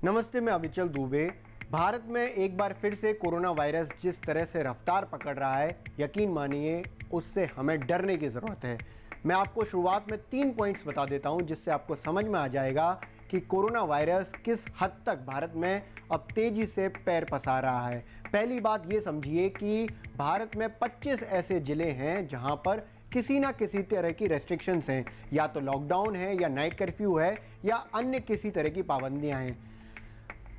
नमस्ते, मैं अविचल दुबे। भारत में एक बार फिर से कोरोना वायरस जिस तरह से रफ्तार पकड़ रहा है, यकीन मानिए उससे हमें डरने की ज़रूरत है। मैं आपको शुरुआत में 3 पॉइंट्स बता देता हूं जिससे आपको समझ में आ जाएगा कि कोरोना वायरस किस हद तक भारत में अब तेजी से पैर पसार रहा है। पहली बात ये समझिए कि भारत में 25 ऐसे ज़िले हैं जहां पर किसी ना किसी तरह की रेस्ट्रिक्शंस हैं, या तो लॉकडाउन है या नाइट कर्फ्यू है या अन्य किसी तरह की पाबंदियां हैं।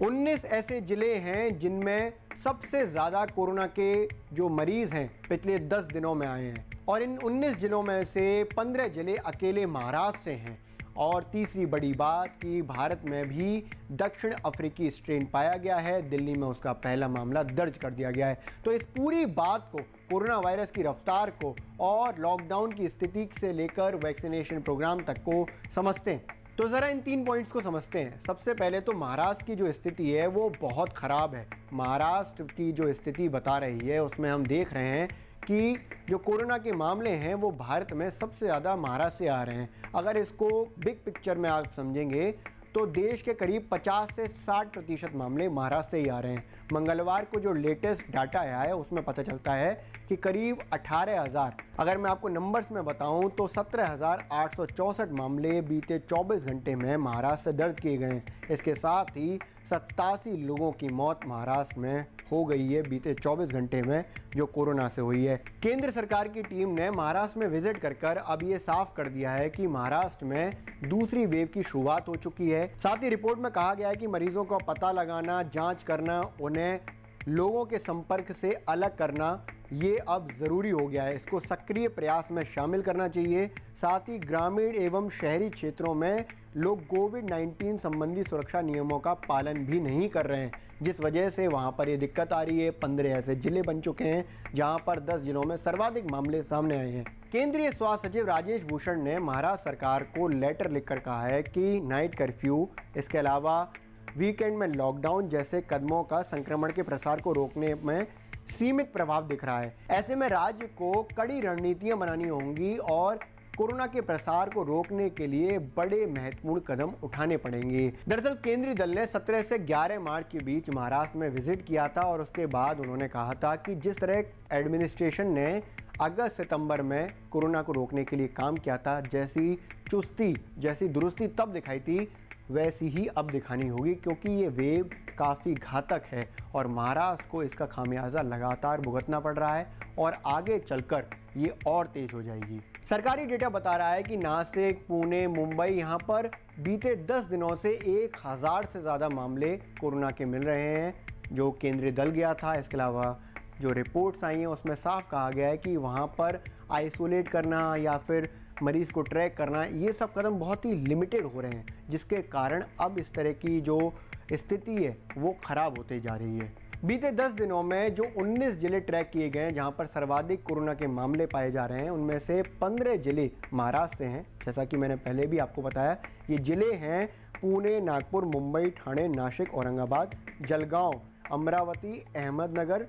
19 ऐसे ज़िले हैं जिनमें सबसे ज़्यादा कोरोना के जो मरीज़ हैं पिछले 10 दिनों में आए हैं, और इन 19 ज़िलों में से 15 ज़िले अकेले महाराष्ट्र से हैं। और तीसरी बड़ी बात कि भारत में भी दक्षिण अफ्रीकी स्ट्रेन पाया गया है। दिल्ली में उसका पहला मामला दर्ज कर दिया गया है। तो इस पूरी बात को, कोरोना वायरस की रफ्तार को और लॉकडाउन की स्थिति से लेकर वैक्सीनेशन प्रोग्राम तक को समझते हैं। तो ज़रा इन 3 पॉइंट्स को समझते हैं। सबसे पहले तो महाराष्ट्र की जो स्थिति है वो बहुत ख़राब है। महाराष्ट्र की जो स्थिति बता रही है उसमें हम देख रहे हैं कि जो कोरोना के मामले हैं वो भारत में सबसे ज़्यादा महाराष्ट्र से आ रहे हैं। अगर इसको बिग पिक्चर में आप समझेंगे तो देश के करीब 50 से 60% मामले महाराष्ट्र से ही आ रहे हैं। मंगलवार को जो लेटेस्ट डाटा आया है उसमें पता चलता है कि करीब 18,000, अगर मैं आपको नंबर्स में बताऊं तो 17,864 मामले बीते 24 घंटे में महाराष्ट्र से दर्ज किए गए हैं। इसके साथ ही 87 लोगों की मौत महाराष्ट्र में हो गई है बीते 24 घंटे में, जो कोरोना से हुई है। केंद्र सरकार की टीम ने महाराष्ट्र में विजिट कर अब ये साफ कर दिया है कि महाराष्ट्र में दूसरी वेव की शुरुआत हो चुकी है। साथ ही रिपोर्ट में कहा गया है कि मरीजों का पता लगाना, जांच करना, उन्हें लोगों के संपर्क से अलग करना ये अब ज़रूरी हो गया है। इसको सक्रिय प्रयास में शामिल करना चाहिए। साथ ही ग्रामीण एवं शहरी क्षेत्रों में लोग कोविड-19 संबंधी सुरक्षा नियमों का पालन भी नहीं कर रहे हैं, जिस वजह से वहां पर ये दिक्कत आ रही है। 15 ऐसे जिले बन चुके हैं जहां पर 10 जिलों में सर्वाधिक मामले सामने आए हैं। केंद्रीय स्वास्थ्य सचिव राजेश भूषण ने महाराष्ट्र सरकार को लेटर लिखकर कहा है कि नाइट कर्फ्यू, इसके अलावा वीकेंड में लॉकडाउन जैसे कदमों का संक्रमण के प्रसार को रोकने में सीमित प्रभाव दिख रहा है। ऐसे में राज्य को कड़ी रणनीतियां बनानी होंगी और कोरोना के प्रसार को रोकने के लिए बड़े महत्वपूर्ण कदम उठाने पड़ेंगे। दरअसल केंद्रीय दल ने 17 से 11 मार्च के बीच महाराष्ट्र में विजिट किया था और उसके बाद उन्होंने कहा था कि जिस तरह एडमिनिस्ट्रेशन ने अगस्त सितंबर में कोरोना को रोकने के लिए काम किया था, जैसी चुस्ती, जैसी दुरुस्ती तब दिखाई थी, वैसी ही अब दिखानी होगी, क्योंकि ये वेव काफ़ी घातक है और महाराष्ट्र को इसका खामियाजा लगातार भुगतना पड़ रहा है और आगे चलकर ये और तेज हो जाएगी। सरकारी डेटा बता रहा है कि नासिक, पुणे, मुंबई, यहाँ पर बीते 10 दिनों से 1000 से ज़्यादा मामले कोरोना के मिल रहे हैं, जो केंद्रीय दल गया था। इसके अलावा जो रिपोर्ट्स आई हैं उसमें साफ कहा गया है कि वहाँ पर आइसोलेट करना या फिर मरीज़ को ट्रैक करना, ये सब कदम बहुत ही लिमिटेड हो रहे हैं, जिसके कारण अब इस तरह की जो स्थिति है वो ख़राब होती जा रही है। बीते 10 दिनों में जो 19 जिले ट्रैक किए गए हैं जहां पर सर्वाधिक कोरोना के मामले पाए जा रहे हैं, उनमें से 15 जिले महाराष्ट्र से हैं। जैसा कि मैंने पहले भी आपको बताया, ये जिले हैं पुणे, नागपुर, मुंबई, ठाणे, नासिक, औरंगाबाद, जलगांव, अमरावती, अहमदनगर,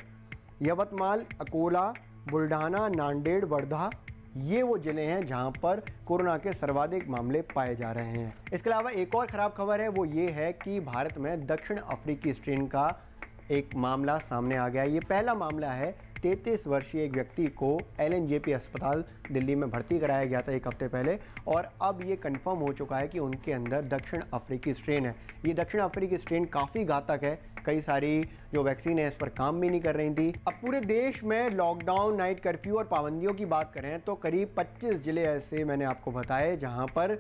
यवतमाल, अकोला, बुल्ढाना, नांदेड़, वर्धा। ये वो जिले हैं जहां पर कोरोना के सर्वाधिक मामले पाए जा रहे हैं। इसके अलावा एक और ख़राब खबर है, वो ये है कि भारत में दक्षिण अफ्रीकी स्ट्रेन का एक मामला सामने आ गया। ये पहला मामला है। 33 वर्षीय एक व्यक्ति को LNJP अस्पताल दिल्ली में भर्ती कराया गया था 1 हफ्ते पहले, और अब ये कंफर्म हो चुका है कि उनके अंदर दक्षिण अफ्रीकी स्ट्रेन है। ये दक्षिण अफ्रीकी स्ट्रेन काफ़ी घातक है। कई सारी जो वैक्सीन है इस पर काम भी नहीं कर रही थी। अब पूरे देश में लॉकडाउन, नाइट कर्फ्यू और पाबंदियों की बात करें तो करीब 25 जिले ऐसे मैंने आपको बताए जहाँ पर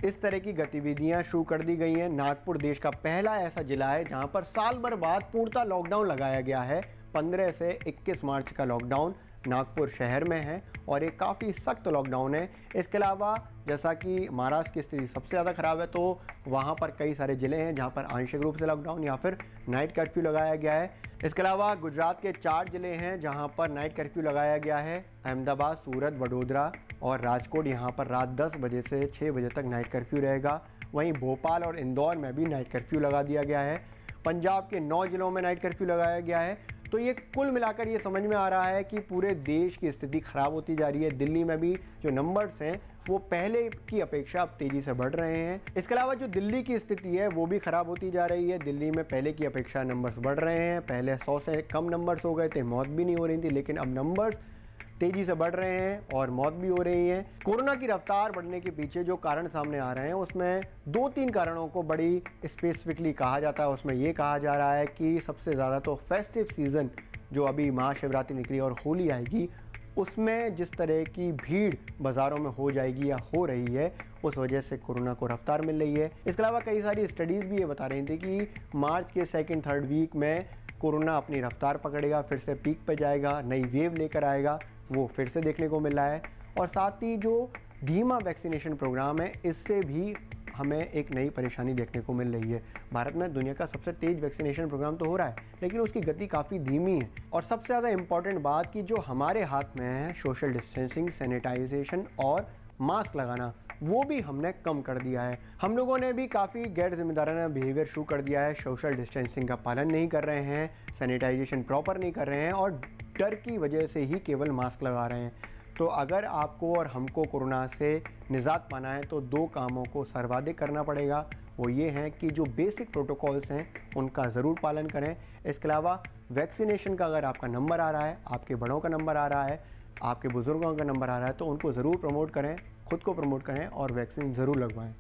इस तरह की गतिविधियां शुरू कर दी गई हैं। नागपुर देश का पहला ऐसा जिला है जहां पर साल भर बाद पूर्णतः लॉकडाउन लगाया गया है। 15 से 21 मार्च का लॉकडाउन नागपुर शहर में है और एक काफ़ी सख्त लॉकडाउन है। इसके अलावा जैसा कि महाराष्ट्र की स्थिति सबसे ज़्यादा ख़राब है, तो वहाँ पर कई सारे ज़िले हैं जहाँ पर आंशिक रूप से लॉकडाउन या फिर नाइट कर्फ्यू लगाया गया है। इसके अलावा गुजरात के 4 ज़िले हैं जहाँ पर नाइट कर्फ्यू लगाया गया है। अहमदाबाद, सूरत, वडोदरा और राजकोट, यहाँ पर रात 10 बजे से 6 बजे तक नाइट कर्फ्यू रहेगा। वहीं भोपाल और इंदौर में भी नाइट कर्फ्यू लगा दिया गया है। पंजाब के 9 ज़िलों में नाइट कर्फ्यू लगाया गया है। तो ये कुल मिलाकर ये समझ में आ रहा है कि पूरे देश की स्थिति ख़राब होती जा रही है। दिल्ली में भी जो नंबर्स हैं वो पहले की अपेक्षा अब तेज़ी से बढ़ रहे हैं। इसके अलावा जो दिल्ली की स्थिति है वो भी ख़राब होती जा रही है। दिल्ली में पहले की अपेक्षा नंबर्स बढ़ रहे हैं। पहले 100 से कम नंबर्स हो गए थे, मौत भी नहीं हो रही थी, लेकिन अब नंबर्स तेज़ी से बढ़ रहे हैं और मौत भी हो रही है। कोरोना की रफ्तार बढ़ने के पीछे जो कारण सामने आ रहे हैं उसमें 2-3 कारणों को बड़ी स्पेसिफिकली कहा जाता है। उसमें ये कहा जा रहा है कि सबसे ज़्यादा तो फेस्टिव सीज़न जो अभी महाशिवरात्रि निकली और होली आएगी, उसमें जिस तरह की भीड़ बाज़ारों में हो जाएगी या हो रही है, उस वजह से कोरोना को रफ्तार मिल रही है। इसके अलावा कई सारी स्टडीज़ भी ये बता रही थी कि मार्च के 2-3 वीक में कोरोना अपनी रफ्तार पकड़ेगा, फिर से पीक पे जाएगा, नई वेव लेकर आएगा, वो फिर से देखने को मिल रहा है। और साथ ही जो धीमा वैक्सीनेशन प्रोग्राम है, इससे भी हमें एक नई परेशानी देखने को मिल रही है। भारत में दुनिया का सबसे तेज़ वैक्सीनेशन प्रोग्राम तो हो रहा है, लेकिन उसकी गति काफ़ी धीमी है। और सबसे ज़्यादा इम्पॉर्टेंट बात कि जो हमारे हाथ में है सोशल डिस्टेंसिंग, सैनिटाइजेशन और मास्क लगाना, वो भी हमने कम कर दिया है। हम लोगों ने भी काफ़ी गैर जिम्मेदाराना बिहेवियर शुरू कर दिया है। सोशल डिस्टेंसिंग का पालन नहीं कर रहे हैं, सैनिटाइजेशन प्रॉपर नहीं कर रहे हैं और डर की वजह से ही केवल मास्क लगा रहे हैं। तो अगर आपको और हमको कोरोना से निजात पाना है तो 2 कामों को सर्वाधिक करना पड़ेगा। वो ये हैं कि जो बेसिक प्रोटोकॉल्स हैं उनका ज़रूर पालन करें। इसके अलावा वैक्सीनेशन का अगर आपका नंबर आ रहा है, आपके बड़ों का नंबर आ रहा है, आपके बुज़ुर्गों का नंबर आ रहा है, तो उनको ज़रूर प्रमोट करें, खुद को प्रमोट करें और वैक्सीन ज़रूर लगवाएं।